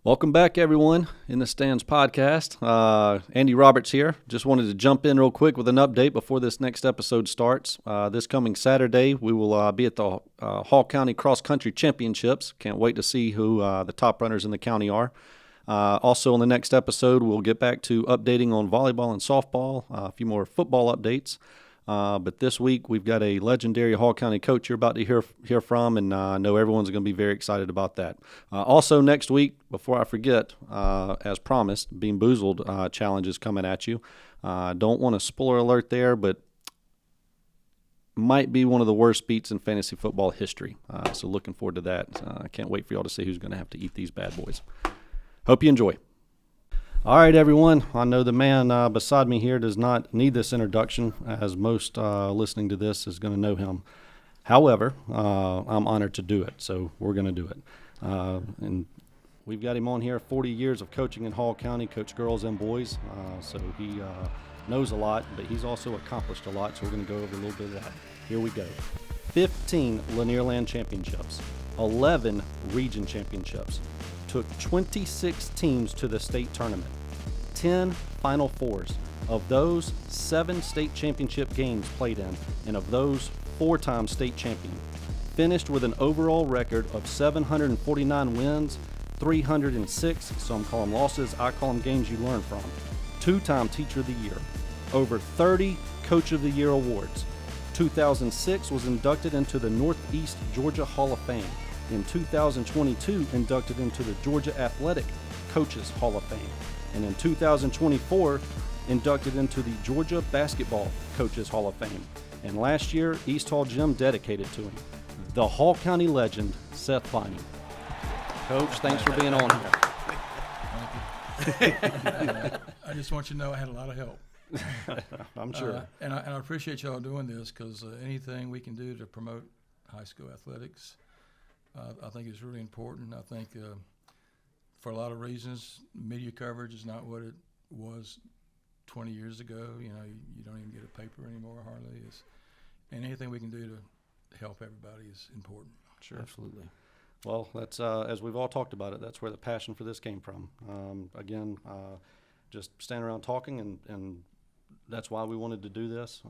Welcome back, everyone, in the Stands podcast. Andy Roberts here. Just wanted to jump in real quick with an update before this next episode starts. This coming Saturday, we will be at the Hall County Cross Country Championships. Can't wait to see who the top runners in the county are. Also, on the next episode, we'll get back to updating on volleyball and softball, a few more football updates. But this week, we've got a legendary Hall County coach you're about to hear from, and I know everyone's going to be very excited about that. Also, next week, before I forget, as promised, Bean Boozled challenge is coming at you. Don't want to spoiler alert there, but might be one of the worst beats in fantasy football history. So looking forward to that. I can't wait for y'all to see who's going to have to eat these bad boys. Hope you enjoy. All right, everyone. I know the man beside me here does not need this introduction, as most listening to this is going to know him. However, I'm honored to do it, so we're going to do it. And we've got him on here, 40 years of coaching in Hall County, coached girls and boys, so he knows a lot, but he's also accomplished a lot, so we're going to go over a little bit of that. Here we go. 15 Lanierland championships, 11 region championships, took 26 teams to the state tournament, 10 Final Fours. Of those, 7 state championship games played in, and of those, 4-time state champion. Finished with an overall record of 749 wins, 306, some call them losses, I call them games you learn from. 2-time Teacher of the Year. Over 30 Coach of the Year awards. 2006 was inducted into the Northeast Georgia Hall of Fame. In 2022, inducted into the Georgia Athletic Coaches Hall of Fame. And in 2024, inducted into the Georgia Basketball Coaches Hall of Fame. And last year, East Hall Gym dedicated to him, the Hall County legend, Seth Vining. Coach, thanks for being on here. I just want you to know I had a lot of help. I'm sure. And I appreciate y'all doing this, because anything we can do to promote high school athletics, I think is really important. I think for a lot of reasons, media coverage is not what it was 20 years ago. You know, you don't even get a paper anymore hardly. And anything we can do to help everybody is important. Sure. Absolutely. Well, that's as we've all talked about it, that's where the passion for this came from. Just standing around talking, and that's why we wanted to do this.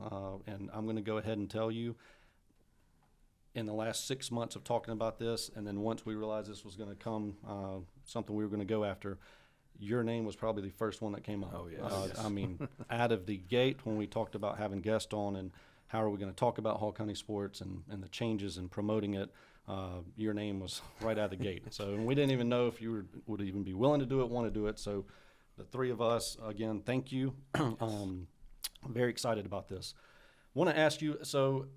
And I'm going to go ahead and tell you, in the last 6 months of talking about this, and then once we realized this was going to come, something we were going to go after, your name was probably the first one that came up. Oh, yes. Yes. I mean, out of the gate when we talked about having guests on and how are we going to talk about Hall County sports and the changes and promoting it, your name was right out of the gate. So, and we didn't even know if you would even be willing to do it, want to do it. So the three of us, again, thank you. I'm very excited about this. Want to ask you, so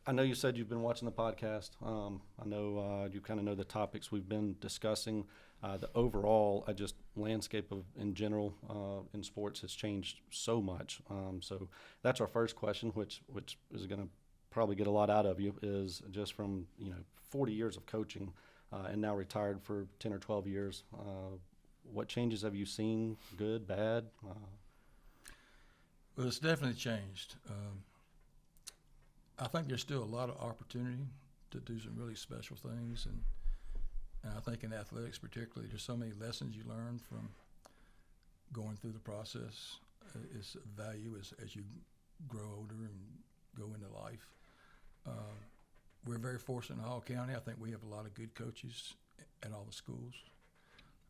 I know you said you've been watching the podcast. I know you kind of know the topics we've been discussing. The overall, landscape in general in sports has changed so much. So that's our first question, which is going to probably get a lot out of you, is just from 40 years of coaching and now retired for 10 or 12 years. What changes have you seen? Good, bad? Well, it's definitely changed. I think there's still a lot of opportunity to do some really special things, and I think in athletics particularly, there's so many lessons you learn from going through the process. It's value as you grow older and go into life. We're very fortunate in Hall County. I think we have a lot of good coaches at all the schools.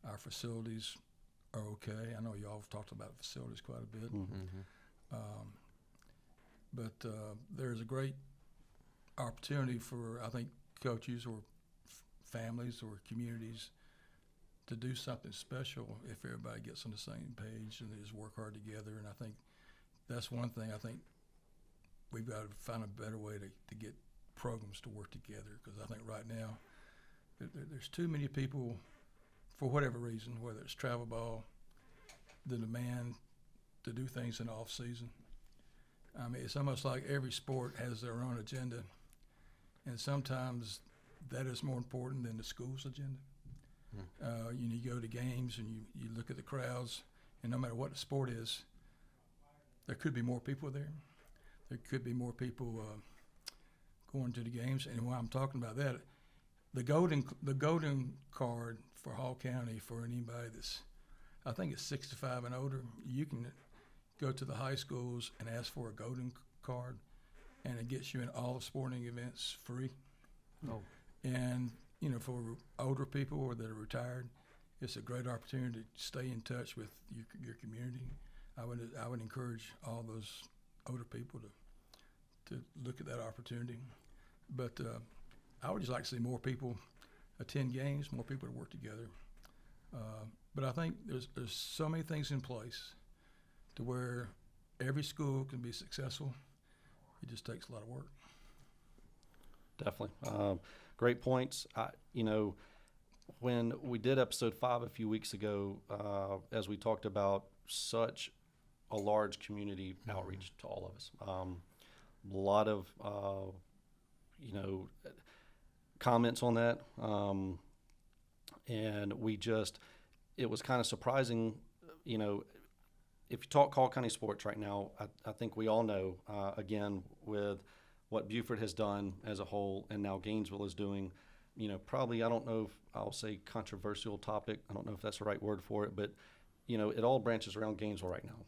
Our facilities are okay. I know y'all have talked about facilities quite a bit. Mm-hmm. But there's a great opportunity for, I think, coaches or families or communities to do something special if everybody gets on the same page and they just work hard together. And I think that's one thing. I think we've got to find a better way to get programs to work together, because I think right now there's too many people, for whatever reason, whether it's travel ball, the demand to do things in the off season. I mean, it's almost like every sport has their own agenda, and sometimes that is more important than the school's agenda. You go to games and you look at the crowds, and no matter what the sport is, there could be more people there. There could be more people going to the games. And when I'm talking about that, the golden card for Hall County, for anybody that's, I think it's 65 and older, you can go to the high schools and ask for a golden card, and it gets you in all the sporting events free. Oh. And, for older people or that are retired, it's a great opportunity to stay in touch with your community. I would encourage all those older people to look at that opportunity. But I would just like to see more people attend games, more people to work together. But I think there's so many things in place to where every school can be successful. It just takes a lot of work. Definitely. Great points. When we did episode 5 a few weeks ago, as we talked about such a large community outreach to all of us, a lot of, comments on that. And it was kind of surprising, if you talk Hall County sports right now, I think we all know, again, with what Buford has done as a whole and now Gainesville is doing, probably, I don't know if I'll say controversial topic. I don't know if that's the right word for it, but, it all branches around Gainesville right now.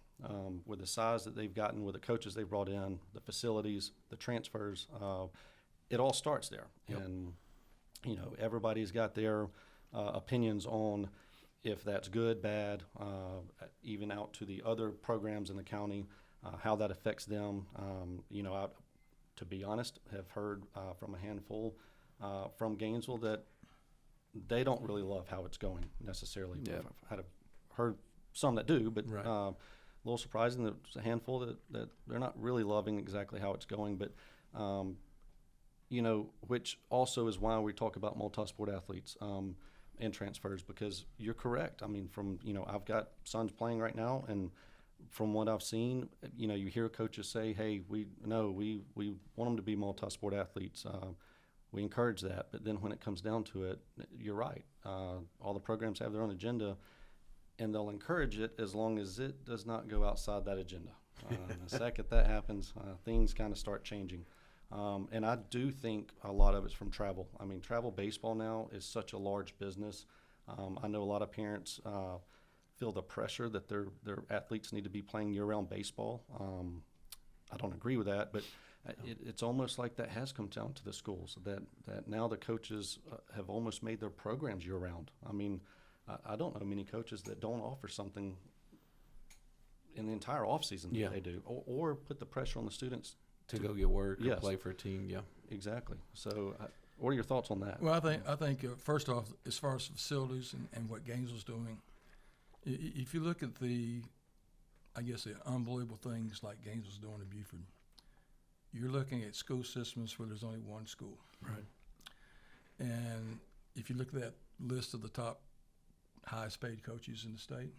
With the size that they've gotten, with the coaches they've brought in, the facilities, the transfers, it all starts there. Yep. And, everybody's got their opinions on if that's good, bad, even out to the other programs in the county, how that affects them. I, to be honest, have heard from a handful from Gainesville that they don't really love how it's going necessarily. Yeah. I've heard some that do, but Right. A little surprising that there's a handful that they're not really loving exactly how it's going. But, which also is why we talk about multi-sport athletes and transfers, because you're correct. I mean, I've got sons playing right now, and from what I've seen, you hear coaches say, hey, we want them to be multi-sport athletes. We encourage that. But then when it comes down to it, you're right. All the programs have their own agenda, and they'll encourage it as long as it does not go outside that agenda. The second that happens, things kind of start changing. And I do think a lot of it's from travel. I mean, travel baseball now is such a large business. I know a lot of parents feel the pressure that their athletes need to be playing year-round baseball. I don't agree with that, but it's almost like that has come down to the schools, that now the coaches have almost made their programs year-round. I mean, I don't know many coaches that don't offer something in the entire offseason Yeah. that they do, or put the pressure on the students To go get work or Yes. play for a team, yeah. Exactly. So, what are your thoughts on that? Well, I think first off, as far as facilities and what Gainesville's doing, if you look at the unbelievable things like Gainesville's doing in Buford, you're looking at school systems where there's only one school. Right. And if you look at that list of the top highest paid coaches in the state,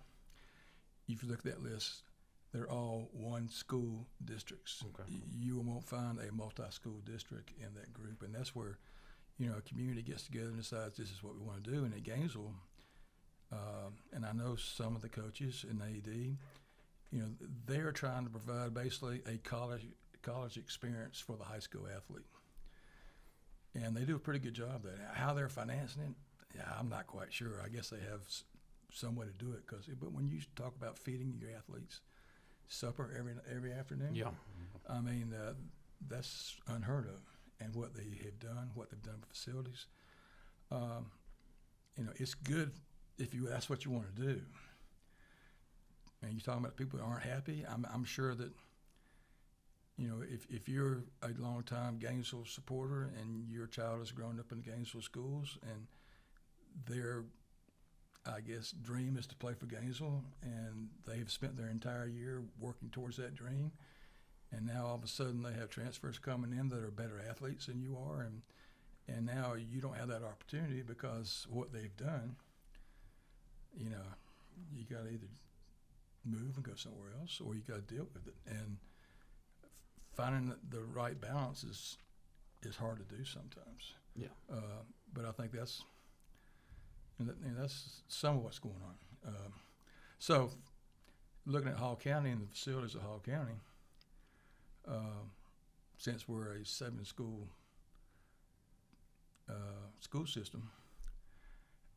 if you look at that list, they're all one school districts. Okay. You won't find a multi-school district in that group, and that's where, a community gets together and decides this is what we want to do. And at Gainesville, and I know some of the coaches in AD, they're trying to provide basically a college experience for the high school athlete, and they do a pretty good job of that. How they're financing it, I'm not quite sure. I guess they have some way to do it, but when you talk about feeding your athletes supper every afternoon. Yeah. I mean, that's unheard of. And what they have done, what they've done with facilities, it's good if that's what you want to do. And you're talking about people that aren't happy. I'm sure that, if you're a long-time Gainesville supporter and your child has grown up in Gainesville schools and their dream is to play for Gainesville, and they've spent their entire year working towards that dream, and now all of a sudden they have transfers coming in that are better athletes than you are, and now you don't have that opportunity because what they've done. You got to either move and go somewhere else, or you got to deal with it. And finding the right balance is hard to do sometimes. Yeah. But I think that's some of what's going on. So, looking at Hall County and the facilities of Hall County, since we're a 7-school school system,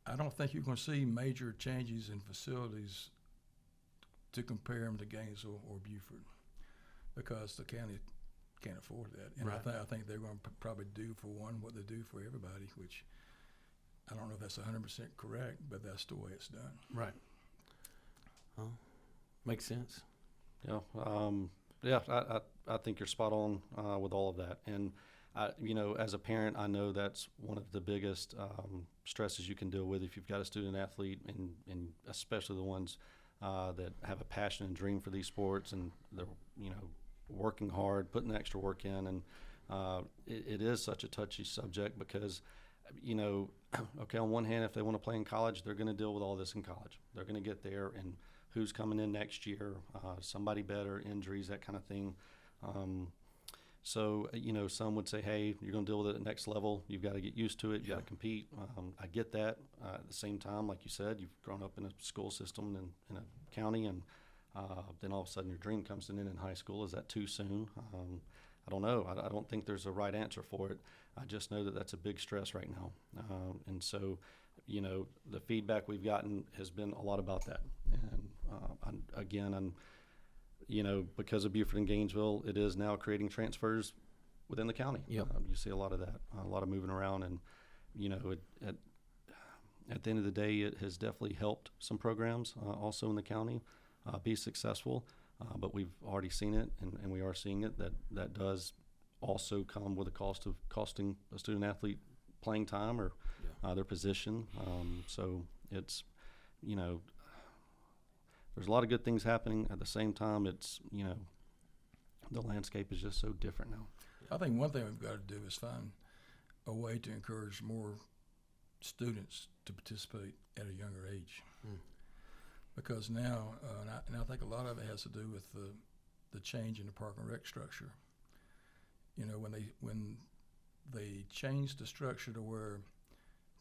I don't think you're going to see major changes in facilities to compare them to Gainesville or Beaufort because the county can't afford that. And Right. I think they're going to probably do for one what they do for everybody, which I don't know if that's 100% correct, but that's the way it's done. Right. Makes sense. Yeah, I think you're spot on with all of that. And, as a parent, I know that's one of the biggest stresses you can deal with if you've got a student athlete, and especially the ones that have a passion and dream for these sports, and they're, working hard, putting the extra work in. And it is such a touchy subject because, okay, on one hand, if they want to play in college, they're going to deal with all this in college. They're going to get there, and who's coming in next year, somebody better, injuries, that kind of thing. So, some would say, hey, you're going to deal with it at the next level. You've got to get used to it. You got to compete. I get that. At the same time, like you said, you've grown up in a school system and in a county, and then all of a sudden your dream comes in high school. Is that too soon? I don't know. I don't think there's a right answer for it. I just know that that's a big stress right now. And so, the feedback we've gotten has been a lot about that. And because of Beaufort and Gainesville, it is now creating transfers within the county. Yep. You see a lot of that, a lot of moving around. And, at the end of the day, it has definitely helped some programs also in the county be successful. But we've already seen it, and we are seeing it, that does also come with a cost of costing a student athlete playing time or their position. So it's, there's a lot of good things happening. At the same time, it's, the landscape is just so different now. I think one thing we've got to do is find a way to encourage more students to participate at a younger age. Because now, and I think a lot of it has to do with the change in the park and rec structure. When they changed the structure to where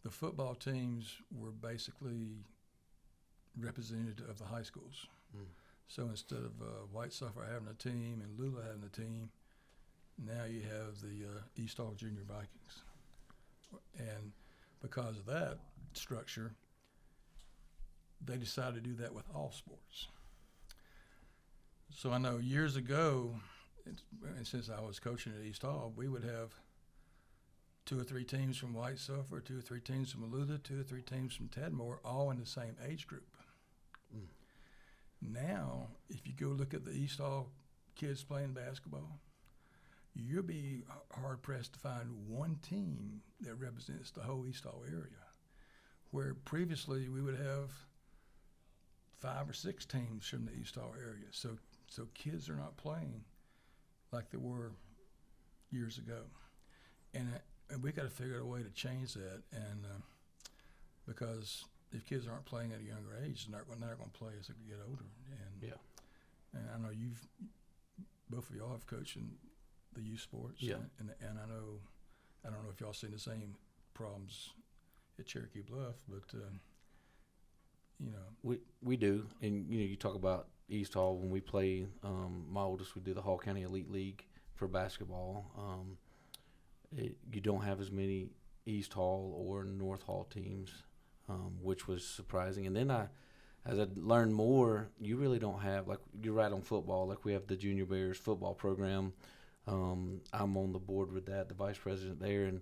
the football teams were basically representative of the high schools. So instead of White Suffolk having a team and Lula having a team, now you have the East Hall Junior Vikings. And because of that structure, they decided to do that with all sports. So I know years ago, and since I was coaching at East Hall, we would have 2 or 3 teams from White Sulphur, 2 or 3 teams from Alula, 2 or 3 teams from Tadmore, all in the same age group. Now, if you go look at the East Hall kids playing basketball, you'll be hard-pressed to find one team that represents the whole East Hall area, where previously we would have 5 or 6 teams from the East Hall area. So kids are not playing like they were years ago. And we got to figure out a way to change that. And because if kids aren't playing at a younger age, they're not going to play as they get older. And I know both of y'all have coached in the youth sports. Yeah. And I don't know if y'all seen the same problems at Cherokee Bluff, but We do, and you talk about East Hall. When we play, my oldest would do the Hall County Elite League for basketball. You don't have as many East Hall or North Hall teams, which was surprising. And then as I learned more, you really don't have, like, you're right on football. Like, we have the Junior Bears football program. I'm on the board with that, the vice president there. And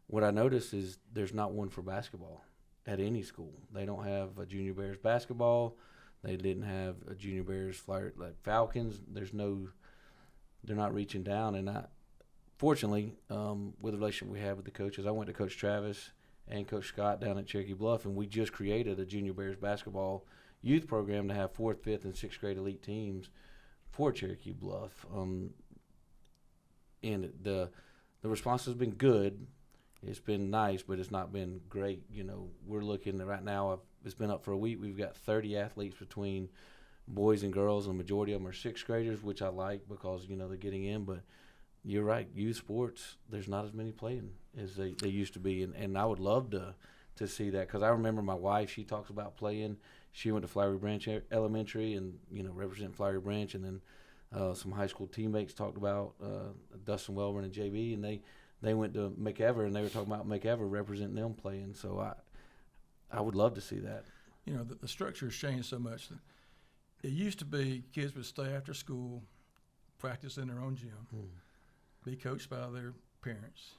what I noticed is there's not one for basketball at any school. They don't have a Junior Bears basketball. They didn't have a Junior Bears flyer like Falcons. They're not reaching down. And fortunately, with the relationship we have with the coaches, I went to Coach Travis and Coach Scott down at Cherokee Bluff, and we just created a Junior Bears basketball youth program to have 4th, 5th, and 6th grade elite teams for Cherokee Bluff. And the response has been good. It's been nice, but it's not been great. We're looking at right now, it's been up for a week. We've got 30 athletes between boys and girls, and the majority of them are 6th graders, which I like because, they're getting in. But you're right, youth sports, there's not as many playing as they used to be. And I would love to see that because I remember my wife, she talks about playing. She went to Flowery Branch Elementary and, represent Flowery Branch. And then some high school teammates talked about Dustin Welburn and JB, and they went to McEver, and they were talking about McEver representing them playing. So I would love to see that. You know, the structure has changed so much that it used to be kids would stay after school, practice in their own gym, be coached by their parents,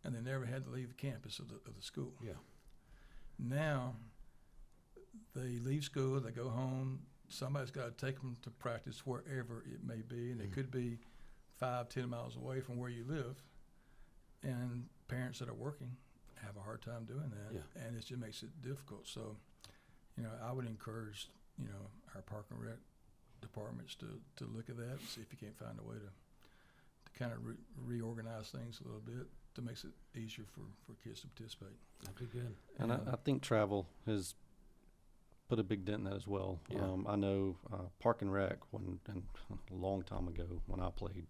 and they never had to leave the campus of the school. Yeah. Now, they leave school, they go home, somebody's got to take them to practice wherever it may be, and it could be 5-10 miles away from where you live, and parents that are working have a hard time doing that, and it just makes it difficult. So, you know, I would encourage, you know, our park and rec departments to look at that and see if you can't find a way to kind of reorganize things a little bit to make it easier for kids to participate. That'd be good. And I think travel has put a big dent in that as well. Yeah. I know Park and Rec and a long time ago when I played,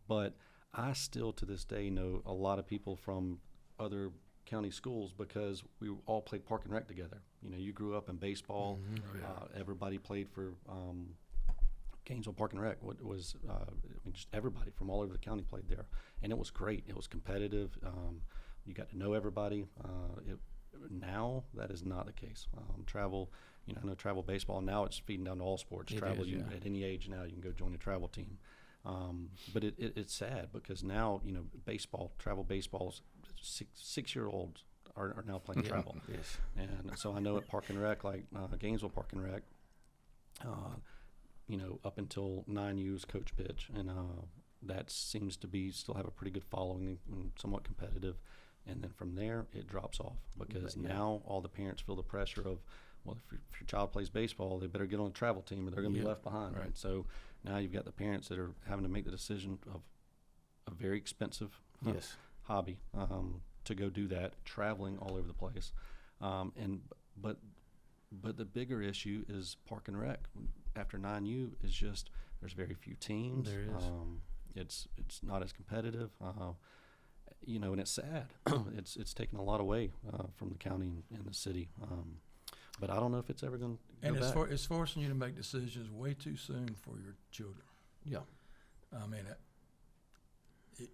but I still to this day know a lot of people from other county schools because we all played Park and Rec together. You know, you grew up in baseball. Everybody played for Gainesville Park and Rec. What was I mean, just everybody from all over the county played there, and it was great. It was competitive. You got to know everybody. Now that is not the case. Travel, you know, I know travel baseball now it's feeding down to all sports. Travel, at any age now you can go join a travel team. But it's sad because now, you know, travel baseballs, 6-year-olds are now playing travel. Yes. And so I know at Park and Rec, like Gainesville Park and Rec, you know, up until 9U's coach pitch, and that seems to be still have a pretty good following and somewhat competitive. And then from there, it drops off because now all the parents feel the pressure of, well, if your child plays baseball, they better get on a travel team or they're going to be left behind, right? So now you've got the parents that are having to make the decision of a very expensive hobby to go do that, traveling all over the place. But the bigger issue is Park and Rec. After 9U is just there's very few teams. There is. It's not as competitive. You know, and it's sad. It's taken a lot away from the county and the city. But I don't know if it's ever going to go back. It's forcing you to make decisions way too soon for your children. Yeah. I mean,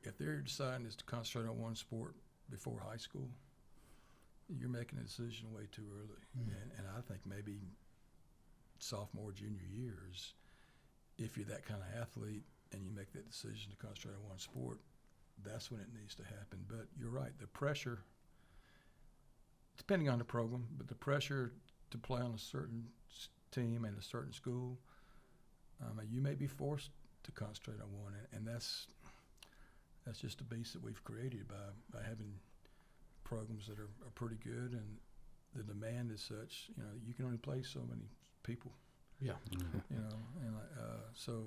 if they're deciding to concentrate on one sport before high school, you're making a decision way too early. And I think maybe sophomore, junior years, if you're that kind of athlete and you make that decision to concentrate on one sport, that's when it needs to happen. But you're right, the pressure, depending on the program, but the pressure to play on a certain team and a certain school, you may be forced to concentrate on one, and that's just a beast that we've created by having programs that are pretty good, and the demand is such, you know, you can only play so many people. Yeah. You know, and so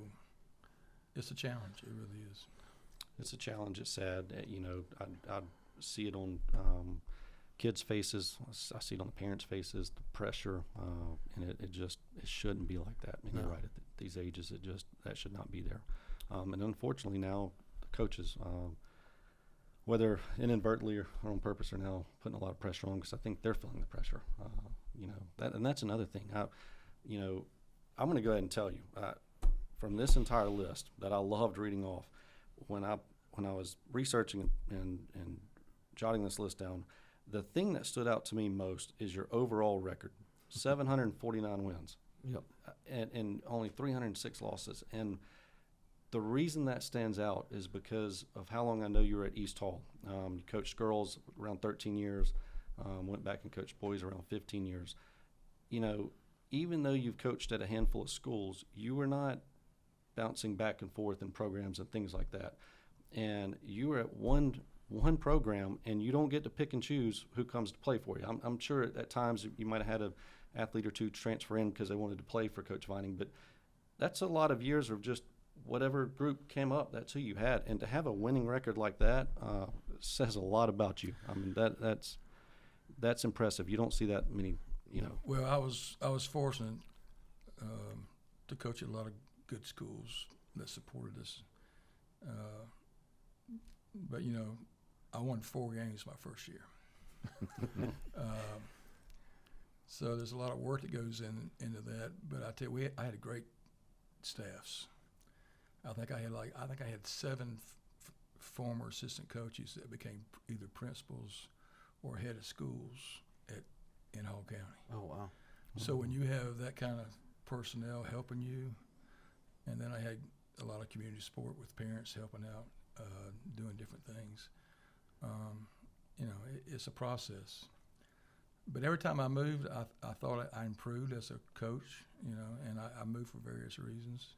it's a challenge. It really is. It's a challenge. It's sad. You know, I see it on kids' faces. I see it on the parents' faces. The pressure, and it shouldn't be like that. I mean, you're right. At these ages, that should not be there. And unfortunately, now the coaches, whether inadvertently or on purpose, are now putting a lot of pressure on because I think they're feeling the pressure. You know, that's another thing. You know, I'm going to go ahead and tell you from this entire list that I loved reading off. When I was researching and jotting this list down, the thing that stood out to me most is your overall record, 749 wins, and only 306 losses. And the reason that stands out is because of how long I know you were at East Hall. You coached girls around 13 years, went back and coached boys around 15 years. You know, even though you've coached at a handful of schools, you were not bouncing back and forth in programs and things like that. And you were at one program, and you don't get to pick and choose who comes to play for you. I'm sure at times you might have had an athlete or two transfer in because they wanted to play for Coach Vining, but that's a lot of years of just whatever group came up, that's who you had. And to have a winning record like that says a lot about you. I mean, that's impressive. You don't see that many, you know. Well, I was fortunate to coach at a lot of good schools that supported us. But, you know, I won 4 games my first year. So there's a lot of work that goes into that. But I tell you, I had a great staffs. I think I had 7 former assistant coaches that became either principals or head of schools in Hall County. Oh, wow. So when you have that kind of personnel helping you, and then I had a lot of community support with parents helping out, doing different things. It's a process. But every time I moved, I thought I improved as a coach, and I moved for various reasons.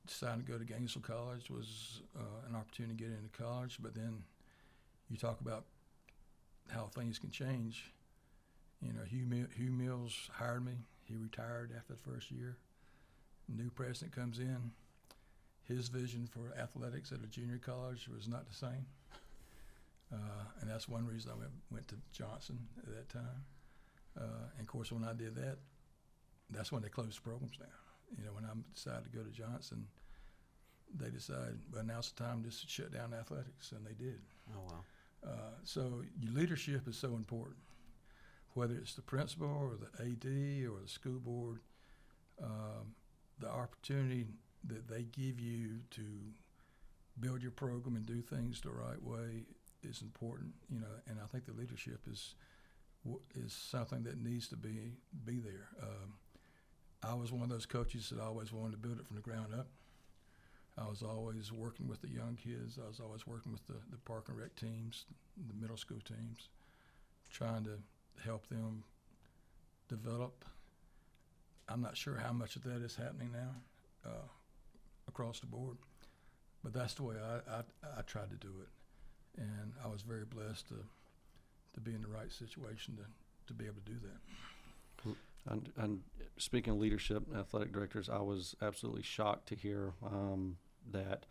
Deciding to go to Gainesville College was an opportunity to get into college, but then you talk about how things can change. Hugh Mills hired me. He retired after the first year. New president comes in. His vision for athletics at a junior college was not the same. And that's one reason I went to Johnson at that time. And of course, when I did that, that's when they closed programs down. When I decided to go to Johnson, they decided, well, now's the time just to shut down athletics, and they did. Oh, wow. So your leadership is so important, whether it's the principal or the AD or the school board. The opportunity that they give you to build your program and do things the right way is important, and I think the leadership is something that needs to be there. I was one of those coaches that always wanted to build it from the ground up. I was always working with the young kids. I was always working with the park and rec teams, the middle school teams, trying to help them develop. I'm not sure how much of that is happening now across the board, but that's the way I tried to do it. And I was very blessed to be in the right situation to be able to do that. And speaking of leadership, athletic directors, I was absolutely shocked to hear that,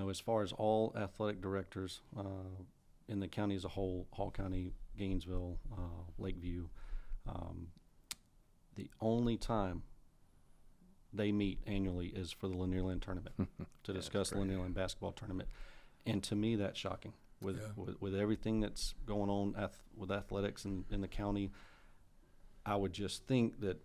as far as all athletic directors in the county as a whole, Hall County, Gainesville, Lakeview, the only time they meet annually is for the Lanierland tournament to discuss the Lanierland basketball tournament. And to me, that's shocking. With everything that's going on with athletics in the county, I would just think that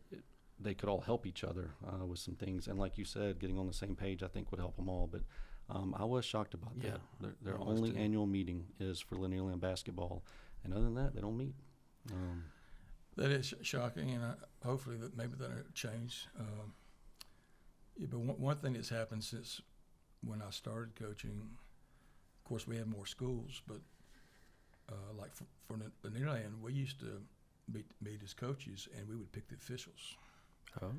they could all help each other with some things. And like you said, getting on the same page, I think, would help them all. But I was shocked about that. Their only annual meeting is for Lanierland basketball. And other than that, they don't meet. That is shocking, and hopefully that maybe that'll change. But one thing that's happened since when I started coaching, of course, we have more schools, but like for Lanierland, we used to meet as coaches, and we would pick the officials. Oh.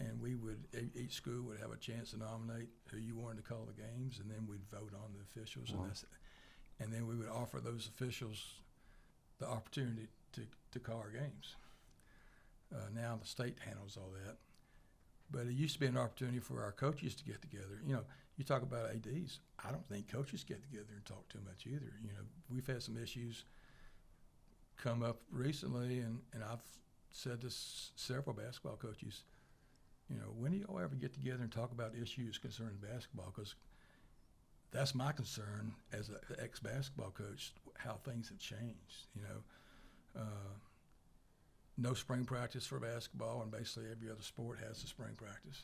And we would, each school would have a chance to nominate who you wanted to call the games, and then we'd vote on the officials. Wow. And then we would offer those officials the opportunity to call our games. Now the state handles all that. But it used to be an opportunity for our coaches to get together. You talk about ADs. I don't think coaches get together and talk too much either. We've had some issues come up recently, and I've said this several basketball coaches, when do y'all ever get together and talk about issues concerning basketball? Because that's my concern as an ex-basketball coach, how things have changed. No spring practice for basketball, and basically every other sport has a spring practice.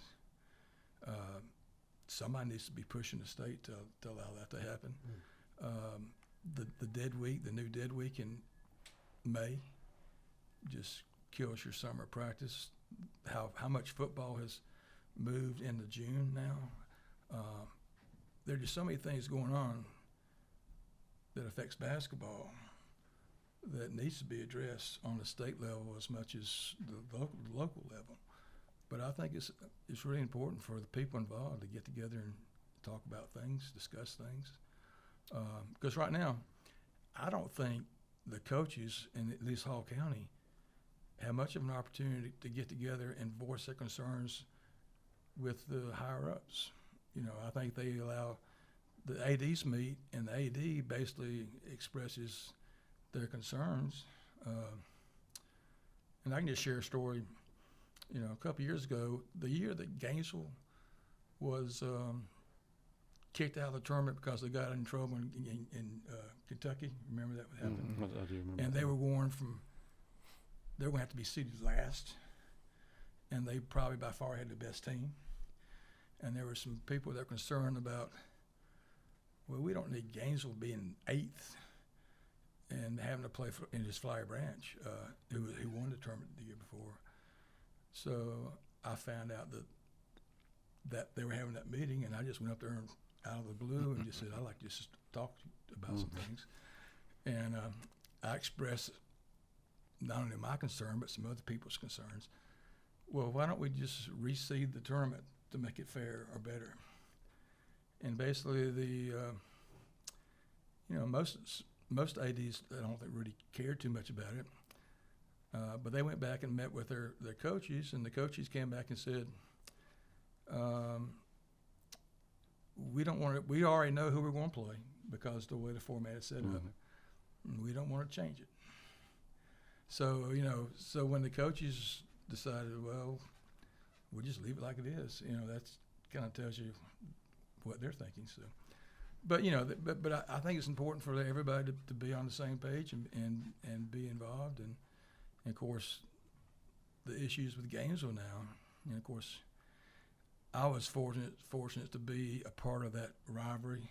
Somebody needs to be pushing the state to allow that to happen. The dead week, the new dead week in May, just kills your summer practice. How much football has moved into June now. There are just so many things going on that affects basketball that needs to be addressed on the state level as much as the local level. But I think it's really important for the people involved to get together and talk about things, discuss things. Because right now, I don't think the coaches in at least Hall County have much of an opportunity to get together and voice their concerns with the higher-ups. I think they allow the ADs meet, and the AD basically expresses their concerns. And I can just share a story. A couple of years ago, the year that Gainesville was kicked out of the tournament because they got in trouble in Kentucky. Remember that happened? Mm-hmm. I do remember. And they were warned they were going to have to be seeded last, and they probably by far had the best team. And there were some people that were concerned about, well, we don't need Gainesville being 8th and having to play in his Flyer Branch, who won the tournament the year before. So I found out that they were having that meeting, and I just went up there and, out of the blue and just said, I'd like to just talk about some things. And I expressed not only my concern, but some other people's concerns. Well, why don't we just reseed the tournament to make it fair or better? And basically, most ADs, I don't think really cared too much about it. But they went back and met with their coaches, and the coaches came back and said, we don't want to. We already know who we're going to play because the way the format is set up, and we don't want to change it. So so when the coaches decided, well, we'll just leave it like it is. That's kind of tells you what they're thinking. So, but but I think it's important for everybody to be on the same page and be involved. And of course, the issues with Gainesville now, and of course, I was fortunate to be a part of that rivalry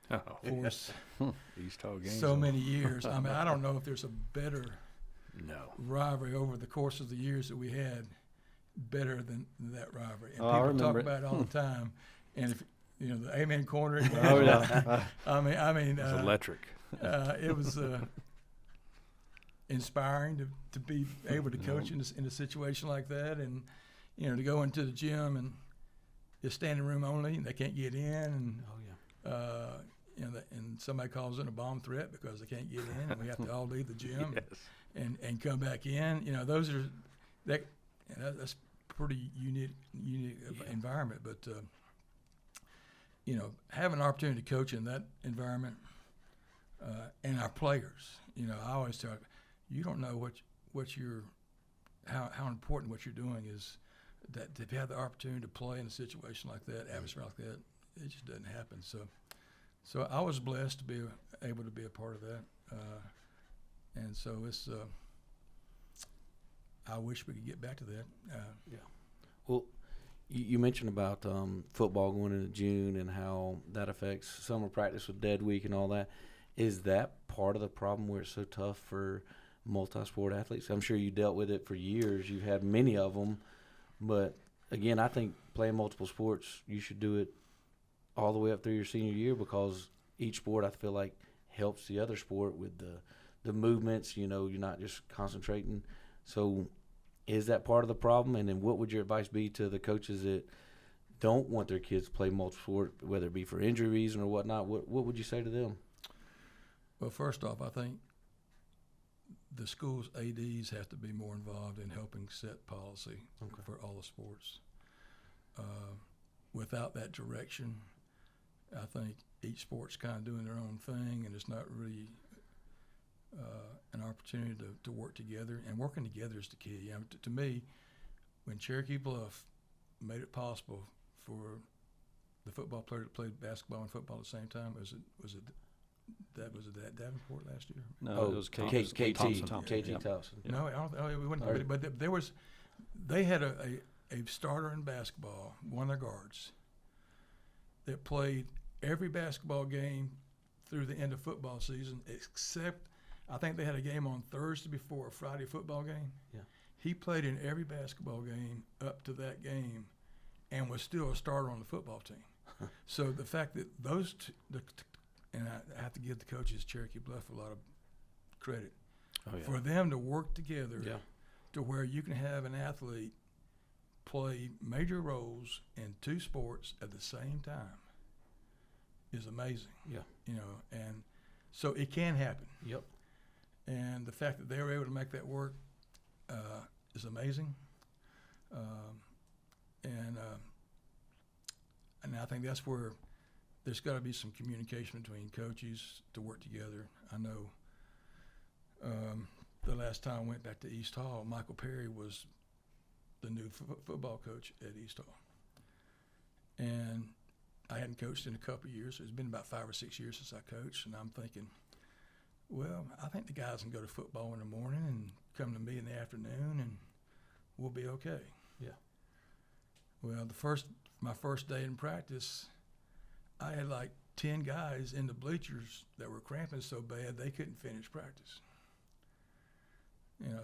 for East Hall Gainesville. so many years. I mean, I don't know if there's a better rivalry over the course of the years that we had better than that rivalry. And people talk about it all the time. And if the Amen Corner. Oh yeah. I mean, It's electric. It was inspiring to be able to coach in a situation like that, and to go into the gym and it's standing room only, and they can't get in, and and somebody calls in a bomb threat because they can't get in, and we have to all leave the gym and come back in. Those are that's pretty unique environment, but having an opportunity to coach in that environment, and our players, I always tell you don't know how important what you're doing is. That if you have the opportunity to play in a situation like that, atmosphere like that, it just doesn't happen. So I was blessed to be able to be a part of that, and so it's. I wish we could get back to that. Well, you mentioned about football going into June and how that affects summer practice with dead week and all that. Is that part of the problem where it's so tough for multi-sport athletes? I'm sure you dealt with it for years. You've had many of them. But, again, I think playing multiple sports, you should do it all the way up through your senior year because each sport, I feel like, helps the other sport with the movements. You're not just concentrating. So is that part of the problem? And then what would your advice be to the coaches that don't want their kids to play multiple sport, whether it be for injury reason or whatnot? What would you say to them? Well, first off, I think the school's ADs have to be more involved in helping set policy for all the sports. Without that direction, I think each sport's kind of doing their own thing, and it's not really an opportunity to work together. And working together is the key. To me, when Cherokee Bluff made it possible for the football player to play basketball and football at the same time, was it Davenport last year? No, it was KT Thompson. No, I don't. It wasn't. But there was. They had a starter in basketball, one of their guards, that played every basketball game through the end of football season, except I think they had a game on Thursday before a Friday football game. Yeah. He played in every basketball game up to that game, and was still a starter on the football team. So the fact that those and I have to give the coaches Cherokee Bluff a lot of credit for them to work together to where you can have an athlete play major roles in two sports at the same time is amazing. Yeah. And so it can happen. Yep. And the fact that they were able to make that work is amazing. And I think that's where there's got to be some communication between coaches to work together. I know the last time I went back to East Hall, Michael Perry was the new football coach at East Hall. And I hadn't coached in a couple of years. So it's been about 5 or 6 years since I coached, and I'm thinking, well, I think the guys can go to football in the morning and come to me in the afternoon, and we'll be okay. Yeah. Well, my first day in practice, I had like 10 guys in the bleachers that were cramping so bad they couldn't finish practice.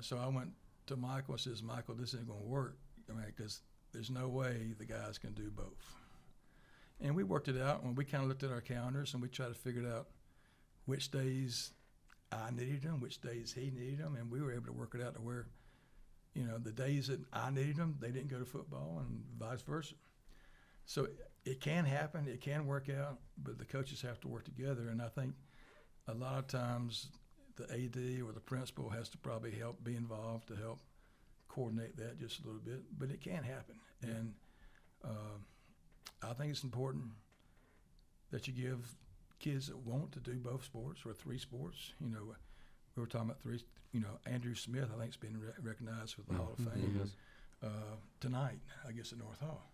So I went to Michael and says, Michael, this isn't going to work. Because there's no way the guys can do both. And we worked it out when we kind of looked at our calendars and we tried to figure out which days I needed them, which days he needed them, and we were able to work it out to where, the days that I needed them, they didn't go to football and vice versa. So it can happen, it can work out, but the coaches have to work together. And I think a lot of times the AD or the principal has to probably help be involved to help coordinate that just a little bit, but it can happen. And I think it's important that you give kids that want to do both sports or 3 sports. We were talking about 3. Andrew Smith, I think, has been recognized with the Hall of Fame tonight, I guess, at North Hall.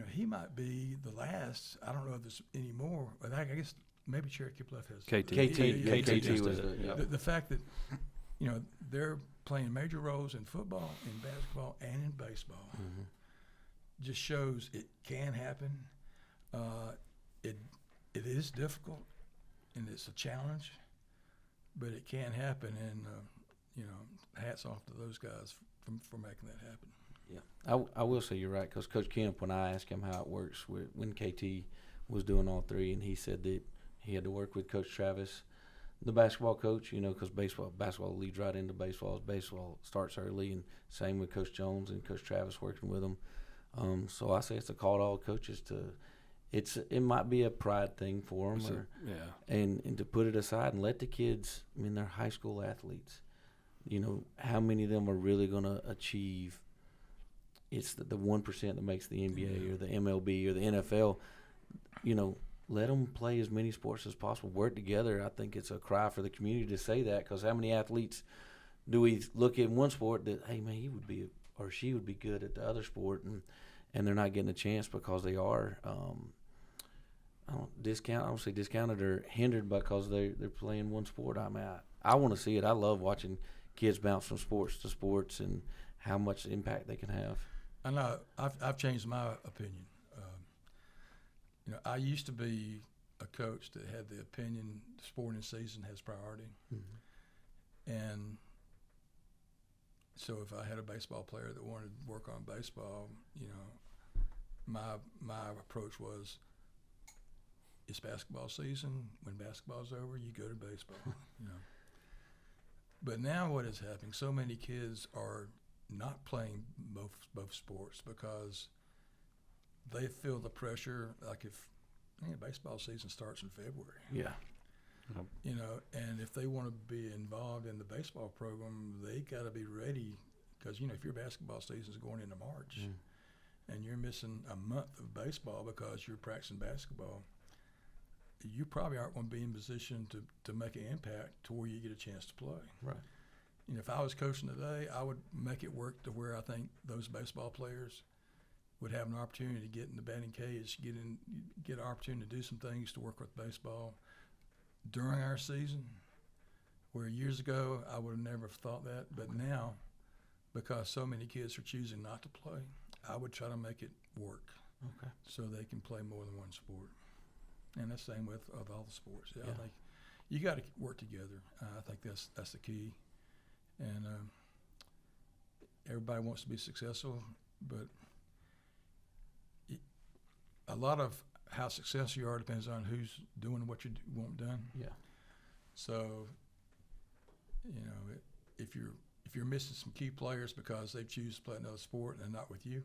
He might be the last. I don't know if there's any more, but I guess maybe Cherokee Bluff has. KT was the fact that they're playing major roles in football, in basketball, and in baseball just shows it can happen. It is difficult, and it's a challenge, but it can happen. And hats off to those guys for making that happen. Yeah, I will say you're right, because Coach Kemp, when I asked him how it works when KT was doing all 3, and he said that he had to work with Coach Travis, the basketball coach, because basketball leads right into baseball. Baseball starts early, and same with Coach Jones and Coach Travis working with them. So I say it's a call to all coaches it might be a pride thing for them, and to put it aside and let the kids. They're high school athletes. How many of them are really going to achieve? It's the 1% that makes the NBA or the MLB or the NFL. Let them play as many sports as possible. Work together. I think it's a cry for the community to say that, because how many athletes do we look at one sport that, hey, man, he would be or she would be good at the other sport, and they're not getting a chance because they are I don't say discounted or hindered because they're playing one sport. I want to see it. I love watching kids bounce from sports to sports and how much impact they can have. I know I've changed my opinion. I used to be a coach that had the opinion the sporting season has priority. And so if I had a baseball player that wanted to work on baseball, my approach was, it's basketball season. When basketball's over, you go to baseball. But now what is happening, so many kids are not playing both sports because they feel the pressure. Like if baseball season starts in February, and if they want to be involved in the baseball program, they got to be ready, because if your basketball season is going into March and you're missing a month of baseball because you're practicing basketball, you probably aren't going to be in position to make an impact to where you get a chance to play. Right. If I was coaching today, I would make it work to where I think those baseball players would have an opportunity to get in the batting cage, get an opportunity to do some things to work with baseball during our season, where years ago I would have never thought that. But now, because so many kids are choosing not to play, I would try to make it work so they can play more than one sport. And that's the same with all the sports. I think you got to work together. I think that's the key. And everybody wants to be successful, but a lot of how successful you are depends on who's doing what you want done. Yeah. So, if you're missing some key players because they choose to play another sport and they're not with you,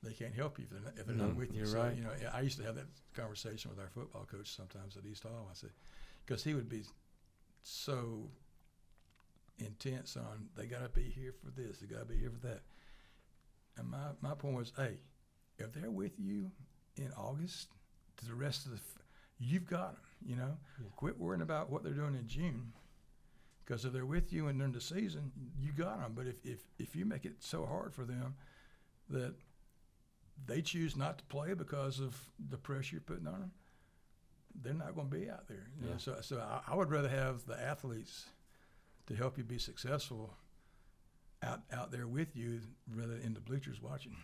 they can't help you if they're not with you. You're so, right. I used to have that conversation with our football coach sometimes at East Hall. I said, because he would be so intense on, they got to be here for this, they got to be here for that. And my point was, hey, if they're with you in August to the rest of you've got them, Quit worrying about what they're doing in June, because if they're with you and during the season, you got them. But if you make it so hard for them that they choose not to play because of the pressure you're putting on them, they're not going to be out there. So I would rather have the athletes to help you be successful out there with you rather than in the bleachers watching.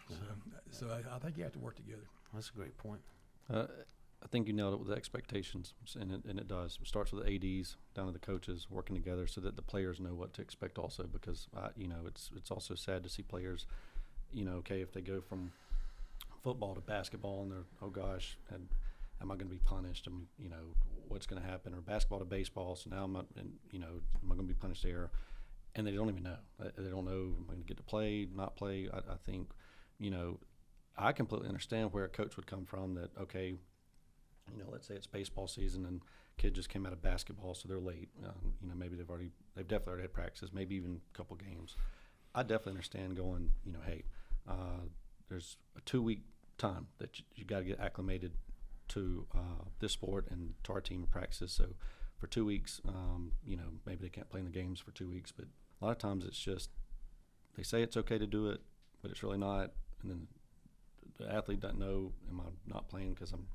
So I think you have to work together. That's a great point. I think you nailed it with the expectations, and it does. It starts with the ADs down to the coaches working together so that the players know what to expect also, because, it's also sad to see players, okay, if they go from football to basketball and they're, oh gosh, and am I going to be punished? What's going to happen? Or basketball to baseball, so now am I going to be punished there? And they don't even know. They don't know, am I going to get to play, not play? I think, I completely understand where a coach would come from that, okay, let's say it's baseball season and kid just came out of basketball, so they're late. Maybe they've definitely already had practices, maybe even a couple games. I definitely understand going, hey, there's a 2-week time that you got to get acclimated to this sport and to our team practices. So for 2 weeks, maybe they can't play in the games for 2 weeks, but a lot of times it's just they say it's okay to do it, but it's really not. And then the athlete doesn't know, am I not playing because I'm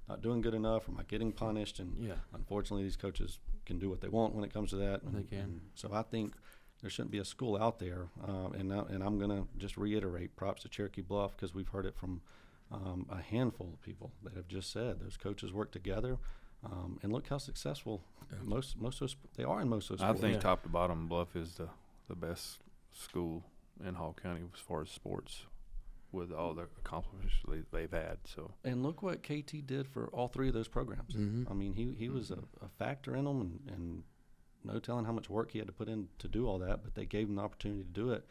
not doing good enough, or am I getting punished? And unfortunately, these coaches can do what they want when it comes to that. They can. And so I think there shouldn't be a school out there, and I'm going to just reiterate, props to Cherokee Bluff, because we've heard it from a handful of people that have just said those coaches work together, and look how successful most of those, they are in most of those I sports. think top to bottom, Bluff is the best school in Hall County as far as sports, with all the accomplishments they've had. So, and look what KT did for all 3 of those programs. Mm-hmm. I mean, he was a factor in them, and no telling how much work he had to put in to do all that, but they gave him the opportunity to do it.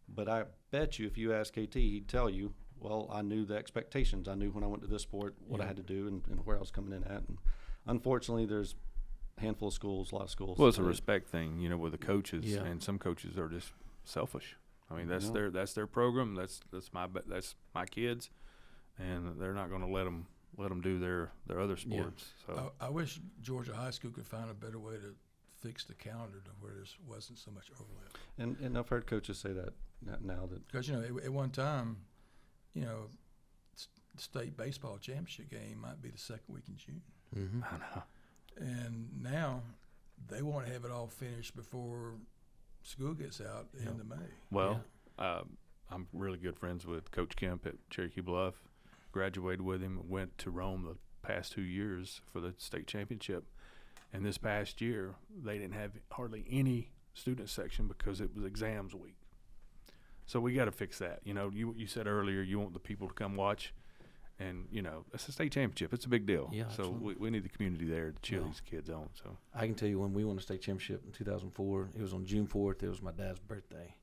But I bet you if you ask KT, he'd tell you, well, I knew the expectations. I knew when I went to this sport what I had to do and where I was coming in at. And unfortunately, there's a handful of schools, a lot of schools. well, it's a respect thing, with the coaches, Yeah. and some coaches are just selfish. I mean, that's their program. That's my kids, and they're not going to let them do their other sports. So I wish Georgia High School could find a better way to fix the calendar to where there wasn't so much overlap. And I've heard coaches say that now that Because at one time, the state baseball championship game might be the second week in June, Mm-hmm. I know. and now they want to have it all finished before school gets out the end of May. Well, I'm really good friends with Coach Kemp at Cherokee Bluff. Graduated with him, went to Rome the past 2 years for the state championship. And this past year, they didn't have hardly any student section because it was exams week. So we got to fix that. You said earlier you want the people to come watch, and it's a state championship. It's a big deal. Yeah, so we need the community there to cheer these kids on. So I can tell you when we won the state championship in 2004, it was on June 4th. It was my dad's birthday.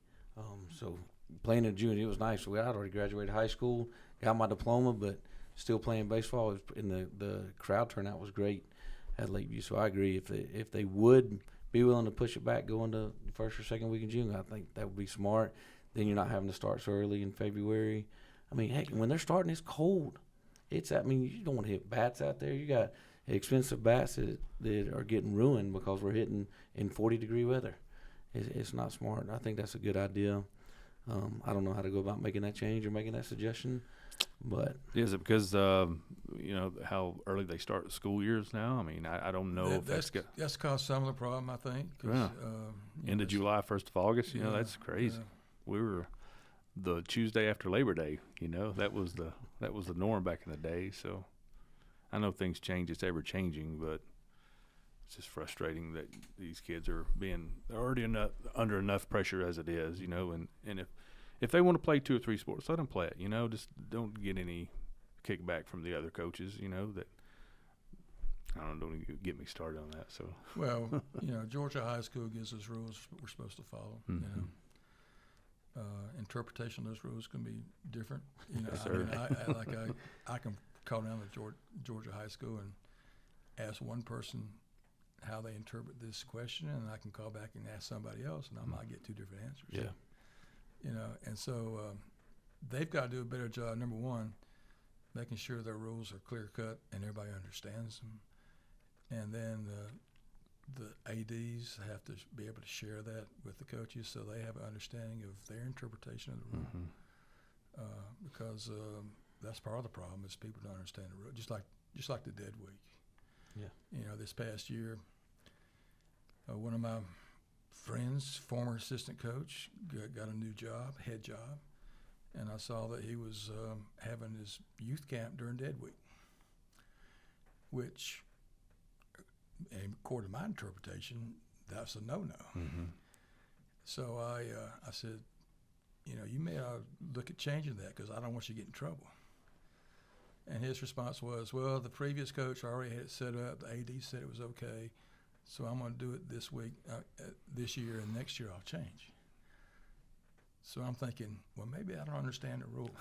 So playing in June, it was nice. I'd already graduated high school, got my diploma, but still playing baseball. And the crowd turnout was great at Lakeview. So I agree. If they would be willing to push it back, going to the first or second week in June, I think that would be smart. Then you're not having to start so early in February. I mean, heck, when they're starting, it's cold. You don't want to hit bats out there. You got expensive bats that are getting ruined because we're hitting in 40-degree weather. It's not smart. I think that's a good idea. I don't know how to go about making that change or making that suggestion, but is it because how early they start school years now? I mean, I don't know if that's caused some of the problem, I think. End of July, 1st of August. That's crazy. Yeah. We were the Tuesday after Labor Day. That was the norm back in the day. So I know things change; it's ever changing, but it's just frustrating that these kids are they're already under enough pressure as it is. And if they want to play 2 or 3 sports, let them play it. Just don't get any kickback from the other coaches. That don't even get me started on that. So Well, Georgia High School gives us rules we're supposed to follow. Mm-hmm. Interpretation of those rules can be different. Yes, sir. I can call down to Georgia High School and ask one person how they interpret this question, and I can call back and ask somebody else, and I might get 2 different answers. yeah. And so they've got to do a better job. Number one, making sure their rules are clear cut and everybody understands them, and then the ADs have to be able to share that with the coaches so they have an understanding of their interpretation of the rule. Mm-hmm. Because that's part of the problem is people don't understand the rule. Just like the dead week. Yeah. This past year, one of my friends, former assistant coach, got a new job, head job, and I saw that he was having his youth camp during dead week. which, according to my interpretation, that's a no-no. Mm-hmm. So I said, you may look at changing that because I don't want you to get in trouble. And his response was, well, the previous coach already had it set up. The AD said it was okay. So I'm going to do it this week, this year, and next year I'll change. So I'm thinking, well, maybe I don't understand the rule.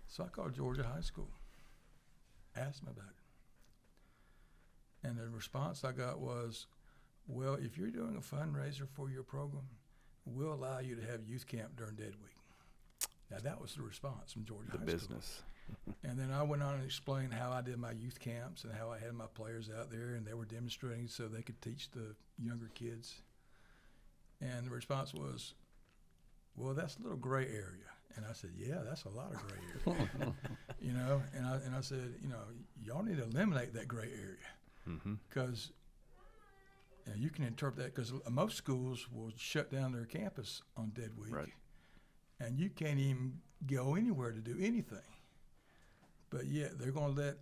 So I called Georgia High School, asked them about it. And the response I got was, well, if you're doing a fundraiser for your program, we'll allow you to have youth camp during dead week. Now, that was the response from Georgia High School. The business. And then I went on and explained how I did my youth camps and how I had my players out there and they were demonstrating so they could teach the younger kids. And the response was, well, that's a little gray area. And I said, yeah, that's a lot of gray area. And I said, y'all need to eliminate that gray area because you can interpret that because most schools will shut down their campus on dead week. Right. And you can't even go anywhere to do anything. But yet they're going to let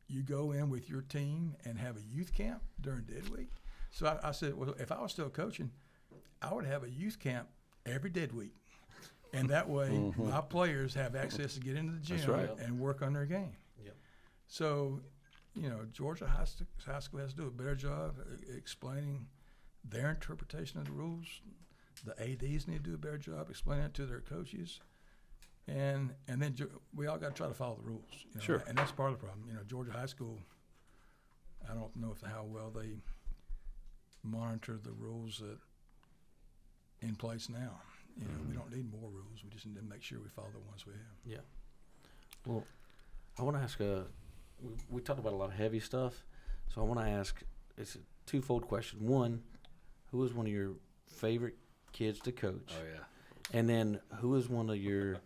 you go in with your team and have a youth camp during dead week. So I said, well, if I was still coaching, I would have a youth camp every dead week. And that way my players have access to get into the gym and work on their game. Yep. So, Georgia High School has to do a better job explaining their interpretation of the rules. The ADs need to do a better job explaining it to their coaches. And then we all got to try to follow the rules. Sure. And that's part of the problem. Georgia High School, I don't know how well they monitor the rules that in place now. We don't need more rules. We just need to make sure we follow the ones we have. Yeah. Well, I want to ask we talked about a lot of heavy stuff, so I want to ask, it's a twofold question. One, who was one of your favorite kids to coach? Oh, yeah. And then who is one of your,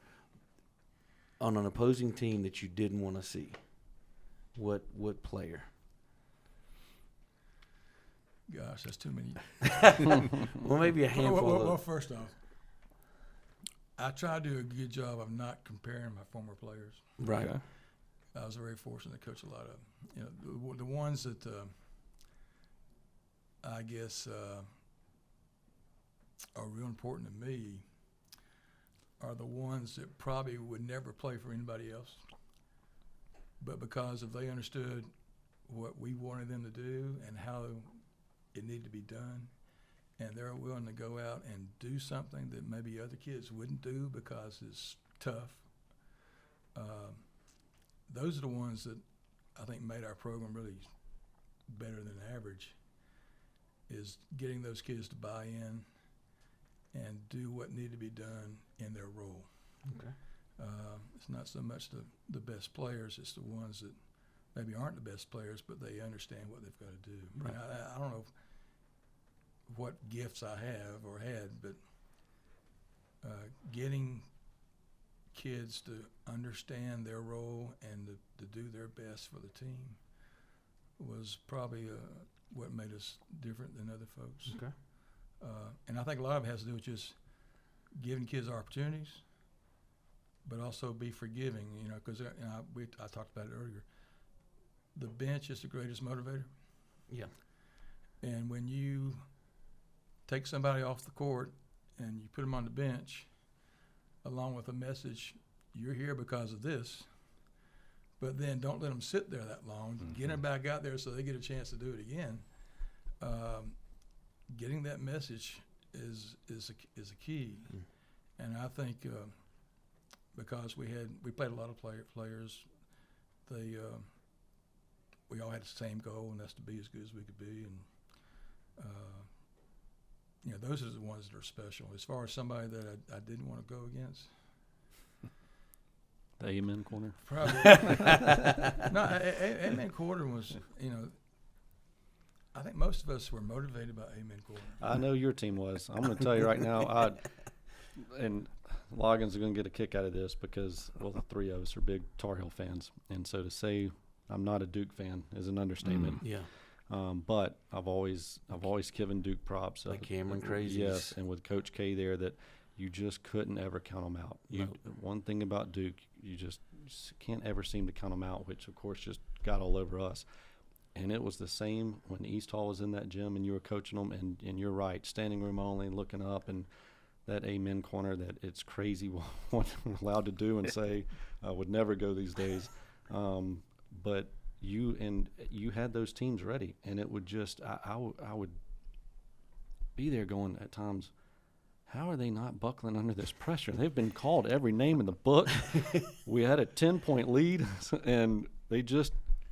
on an opposing team that you didn't want to see? What player? Gosh, that's too many. Well, maybe a handful Well, first off, I try to do a good job of not comparing my former players. Right. Okay. I was very fortunate to coach a lot of them. The ones that I guess are real important to me are the ones that probably would never play for anybody else. But because if they understood what we wanted them to do and how it needed to be done, and they're willing to go out and do something that maybe other kids wouldn't do because it's tough, those are the ones that I think made our program really better than average, is getting those kids to buy in and do what needed to be done in their role. Okay. It's not so much the best players, it's the ones that maybe aren't the best players, but they understand what they've got to do. Right. I don't know what gifts I have or had, but getting kids to understand their role and to do their best for the team was probably what made us different than other folks. Okay. And I think a lot of it has to do with just giving kids opportunities, but also be forgiving, because I talked about it earlier. The bench is the greatest motivator. Yeah. And when you take somebody off the court and you put them on the bench, along with a message, you're here because of this, but then don't let them sit there that long. Get them back out there so they get a chance to do it again. Getting that message is a key. And I think because we played a lot of players, we all had the same goal, and that's to be as good as we could be. And those are the ones that are special. As far as somebody that I didn't want to go against, The Amen Corner. probably no. Amen Quarter was, I think most of us were motivated by Amen Quarter. I know your team was. I'm going to tell you right now, and Loggins are going to get a kick out of this because, well, the three of us are big Tar Heel fans. And so to say I'm not a Duke fan is an understatement. Yeah. But I've always given Duke props. Like Cameron Crazies. Yes, and with Coach K there, that you just couldn't ever count them out. No. One thing about Duke, you just just can't ever seem to count them out, which of course just got all over us. And it was the same when East Hall was in that gym and you were coaching them. And you're right, standing room only, looking up, and that amen corner that it's crazy what we're allowed to do and say would never go these days. But you had those teams ready, and it would just I would be there going at times, how are they not buckling under this pressure? They've been called every name in the book. We had a 10-point lead, and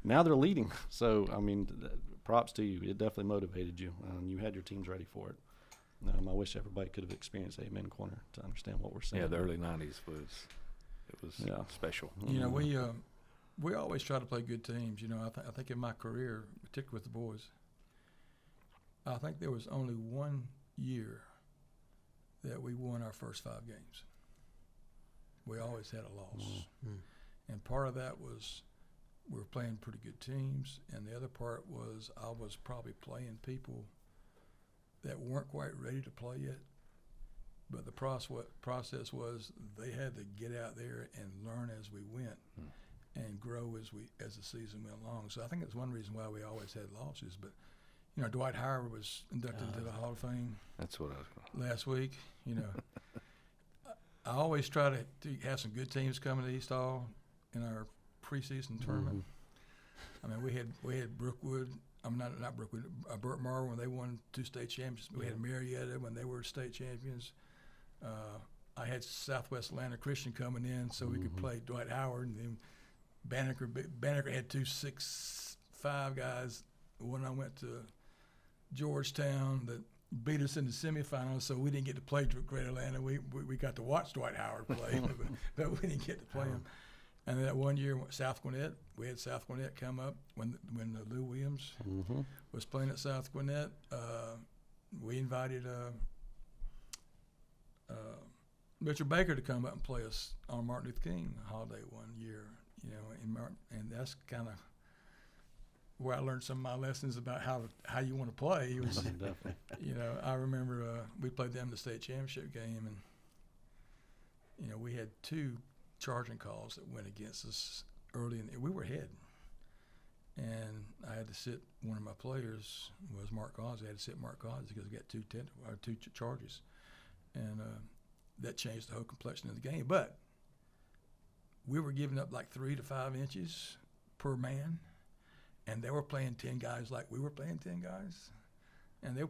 now they're leading. So, I mean, props to you. It definitely motivated you. You had your teams ready for it. I wish everybody could have experienced Amen Corner to understand what we're saying. Yeah, the early 90s was special. You know, we always try to play good teams. You know, I think in my career, particularly with the boys, I think there was only one year that we won our first 5 games. We always had a loss. Mm-hmm. And part of that was we were playing pretty good teams, and the other part was I was probably playing people that weren't quite ready to play yet. But the process was they had to get out there and learn as we went and grow as the season went along. So I think that's one reason why we always had losses. But, you know, Dwight Howard was inducted into the Hall of Fame That's what I was going last week. You know, I always try to have some good teams coming to East Hall in our preseason tournament. I mean, we had Brookwood. I'm not Brookwood. Burt Morrow when they won 2 state championships. We had Marietta when they were state champions. I had Southwest Atlanta Christian coming in so we could play Dwight Howard, and then Banneker had 2 6'5" guys. When I went to Georgetown that beat us in the semifinals, so we didn't get to play Great Atlanta. We got to watch Dwight Howard play, but we didn't get to play him. And that one year, South Gwinnett, we had South Gwinnett come up when Lou Williams was playing at South Gwinnett. We invited Richard Baker to come up and play us on Martin Luther King holiday one year. You know, and that's kind of where I learned some of my lessons about how you want to play. It was, Definitely. you know, I remember we played them in the state championship game, and you know we had 2 charging calls that went against us early we were ahead, and I had to sit one of my players was Mark Cosby. I had to sit Mark Cosby because he got 2 charges, and that changed the whole complexion of the game. But we were giving up like 3 to 5 inches per man, and they were playing 10 guys like we were playing 10 guys, and they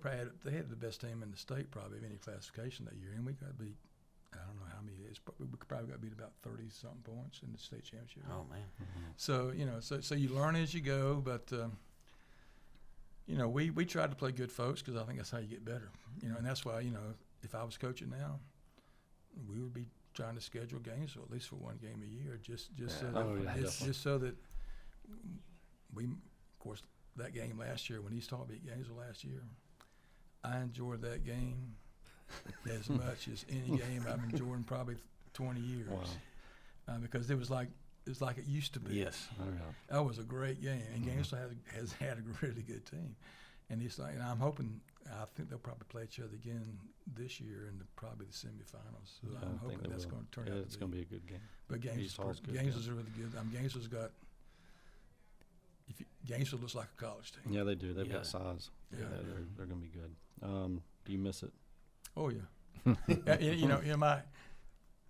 had the best team in the state probably of any classification that year, and we got beat. I don't know how many it is, but we probably got beat about 30-something points in the state championship. Oh man! So you know, so you learn as you go, but you know, we tried to play good folks because I think that's how you get better. You know, and that's why, you know, if I was coaching now, we would be trying to schedule games, or at least for 1 game a year, just so that we, of course, that game last year when East Hall beat Gainesville last year, I enjoyed that game as much as any game I've enjoyed in probably 20 years. Wow. Because it was like it used to be. Yes. Oh, yeah. That was a great game, and Gainesville has had a really good team. And it's like, and I'm hoping, I think they'll probably play each other again this year in probably the semifinals. So I'm hoping that's going to turn out. It's going to be a good game. But Gainesville's really good. Gainesville's got. Gainesville looks like a college team. Yeah, they do. They've got size. Yeah, they're going to be good. Do you miss it? Oh yeah. you know,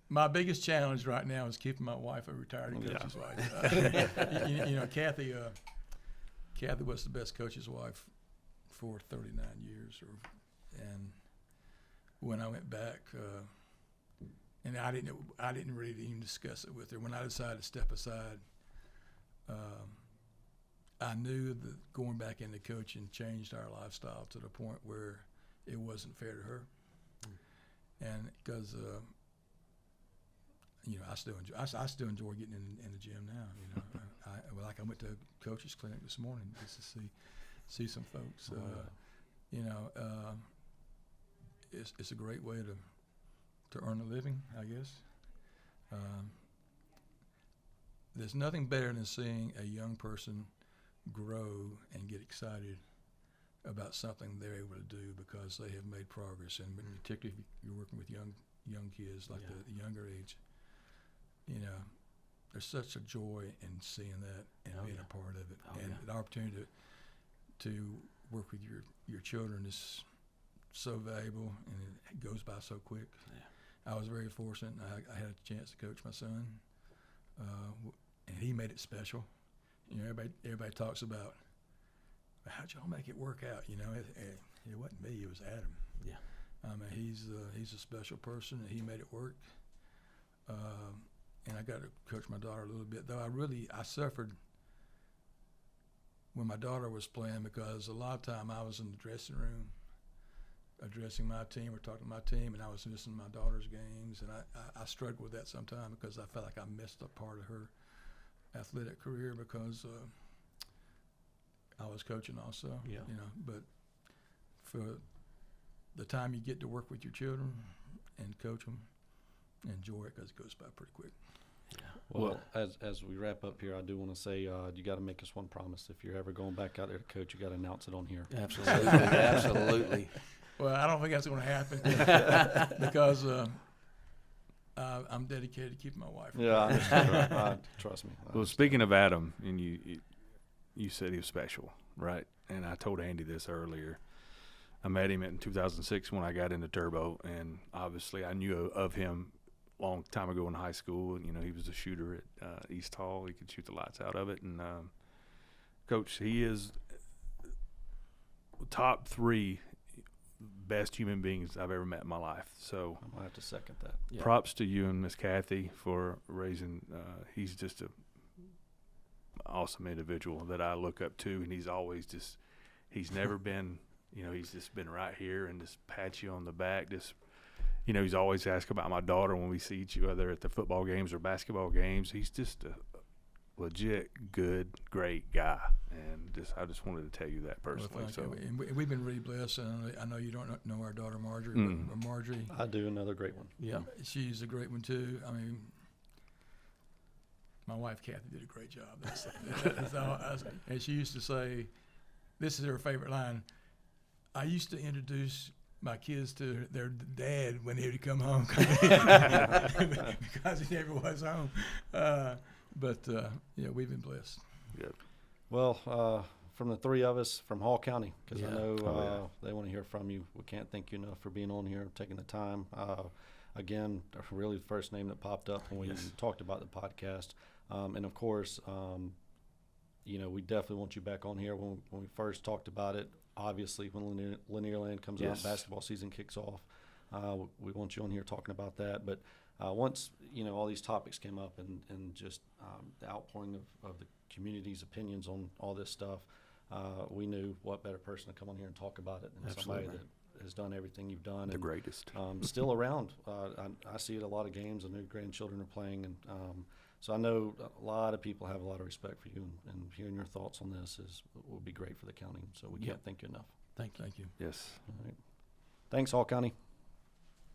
my biggest challenge right now is keeping my wife a retired coach's wife. You know, Kathy was the best coach's wife for 39 years, and when I went back, and I didn't really even discuss it with her. When I decided to step aside, I knew that going back into coaching changed our lifestyle to the point where it wasn't fair to her. And because you know, I still enjoy getting in the gym now. You know, I went to a coach's clinic this morning just to see some folks. You know, it's a great way to earn a living, I guess. There's nothing better than seeing a young person grow and get excited about something they're able to do because they have made progress, and particularly if you're working with young kids like the younger age, you know, there's such a joy in seeing that and being a part of it, and the opportunity to work with your children is so valuable, and it goes by so quick. I was very fortunate. I had a chance to coach my son, and he made it special. You know, everybody talks about how'd y'all make it work out. You know, it wasn't me; it was Adam. Yeah. I mean, he's a special person, and he made it work. And I got to coach my daughter a little bit, though I suffered when my daughter was playing, because a lot of time I was in the dressing room addressing my team or talking to my team, and I was missing my daughter's games, and I struggled with that sometimes because I felt like I missed a part of her athletic career because I was coaching also. Yeah. You know, but for the time you get to work with your children and coach them, enjoy it because it goes by pretty quick. Well, as we wrap up here, I do want to say you got to make us one promise. If you're ever going back out there to coach, you got to announce it on here. Absolutely. Absolutely. Well, I don't think that's going to happen because I'm dedicated to keeping my wife. Yeah, I understand. Trust me. Well, speaking of Adam, and you said he was special, right? And I told Andy this earlier. I met him in 2006 when I got into Turbo, and obviously I knew of him a long time ago in high school. And, you know, he was a shooter at East Hall. He could shoot the lights out of it. And, Coach, he is top 3 best human beings I've ever met in my life. So I'm going to have to second that. Yeah. props to you and Miss Kathy for raising he's just a awesome individual that I look up to, and he's always just he's never been, you know, he's just been right here and just pat you on the back. Just, you know, he's always asked about my daughter when we see each other at the football games or basketball games. He's just a legit good, great guy, and I just wanted to tell you that personally. Well, thank you. And we've been really blessed. And I know you don't know our daughter Marjorie, but Marjorie, I do. Another great one. Yeah. she's a great one too. I mean, my wife Kathy did a great job. That's all and she used to say, this is her favorite line, I used to introduce my kids to their dad when they would come home because he never was home. But yeah, we've been blessed. Yep. Well, from the 3 of us from Hall County, because I Yeah. know they want to hear from you. We can't thank you enough for being on here, taking the time. Again, really the first name that popped up when we talked about the podcast. And of course, you know, we definitely want you back on here. When we first talked about it, obviously when Linear Land comes out, basketball season kicks off, we want you on here talking about that. But once, you know, all these topics came up and just the outpouring of the community's opinions on all this stuff, we knew what better person to come on here and talk about it than somebody that has done everything you've done. The greatest. Still around. I see it at a lot of games. I know grandchildren are playing, and so I know a lot of people have a lot of respect for you, and hearing your thoughts on this will be great for the county. So we can't thank you enough. Thank you. Thank you. Yes. All right. Thanks, Hall County.